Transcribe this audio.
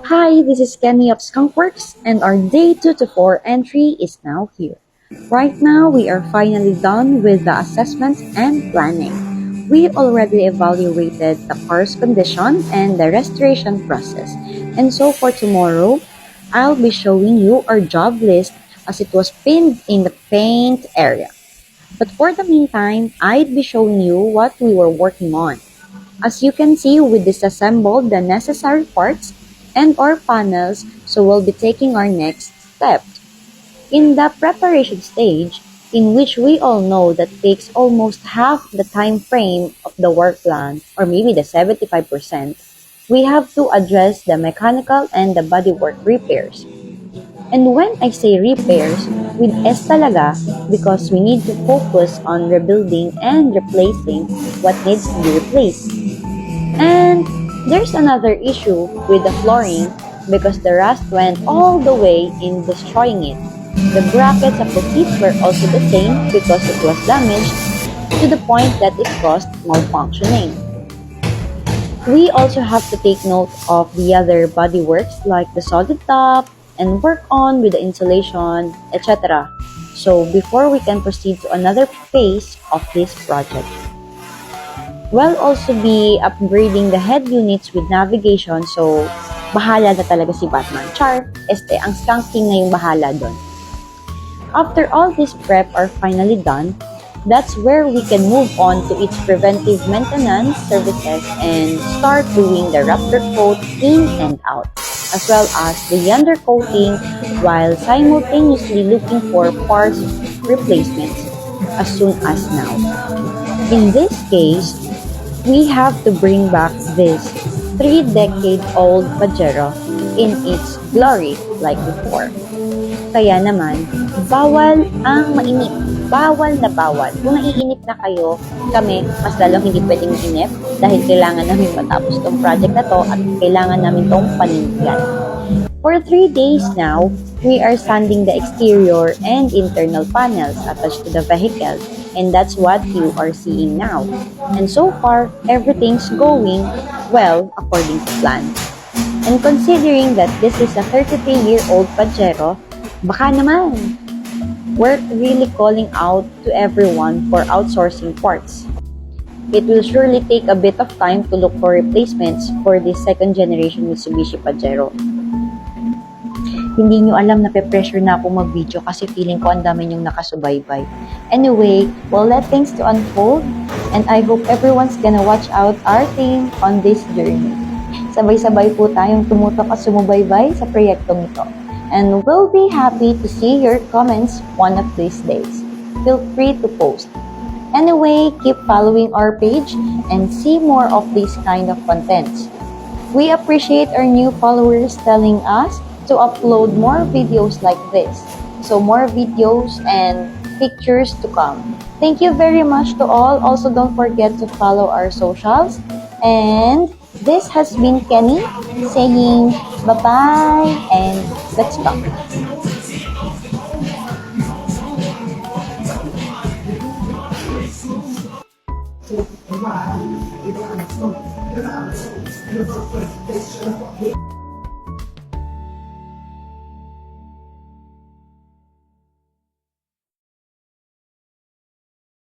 Hi, this is Kenny of Skunkworks, and our day 2 to 4 entry is now here. Right now, we are finally done with the assessments and planning. We already evaluated the car's condition and the restoration process. And so for tomorrow, I'll be showing you our job list as it was pinned in the paint area. But for the meantime, I'd be showing you what we were working on. As you can see, we disassembled the necessary parts and our panels, so we'll be taking our next step. In the preparation stage, in which we all know that takes almost half the time frame of the work plan, or maybe the 75%, we have to address the mechanical and the bodywork repairs. And when I say repairs, with S talaga because we need to focus on rebuilding and replacing what needs to be replaced. And there's another issue with the flooring because the rust went all the way in destroying it. The brackets of the seats were also the same because it was damaged to the point that it caused malfunctioning. We also have to take note of the other bodyworks like the solid top and work on with the insulation, etc. So before we can proceed to another phase of this project. We'll also be upgrading the head units with navigation, so bahala na talaga si Batman. Char, ang Skunk King na yung bahala doon. After all this prep are finally done, that's where we can move on to its preventive maintenance services and start doing the Raptor coat in and out, as well as the undercoating while simultaneously looking for parts replacements as soon as now. In this case, we have to bring back this 3-decade-old Pajero in its glory like before. Kaya naman, bawal ang mainip. Bawal na bawal. Kung naiinip na kayo, kami, mas lalong hindi pwedeng inip dahil kailangan namin matapos tong project na to at kailangan namin tong panindigan. For 3 days now, we are sanding the exterior and internal panels attached to the vehicle, and that's what you are seeing now. And so far, everything's going well according to plan. And considering that this is a 33-year-old Pajero, baka naman, we're really calling out to everyone for outsourcing parts. It will surely take a bit of time to look for replacements for this second-generation Mitsubishi Pajero. Hindi nyo alam na pe-pressure na ako mag-video kasi feeling ko ang dami nyong nakasubaybay. Anyway, we'll let things to unfold and I hope everyone's gonna watch out our team on this journey. Sabay-sabay po tayong tumutok at sumubaybay sa proyektong ito. And we'll be happy to see your comments one of these days. Feel free to post. Anyway, keep following our page and see more of these kind of contents. We appreciate our new followers telling us to upload more videos like this. So more videos and pictures to come. Thank you very much to all. Also, don't forget to follow our socials. And this has been Kenny saying bye-bye and let's go.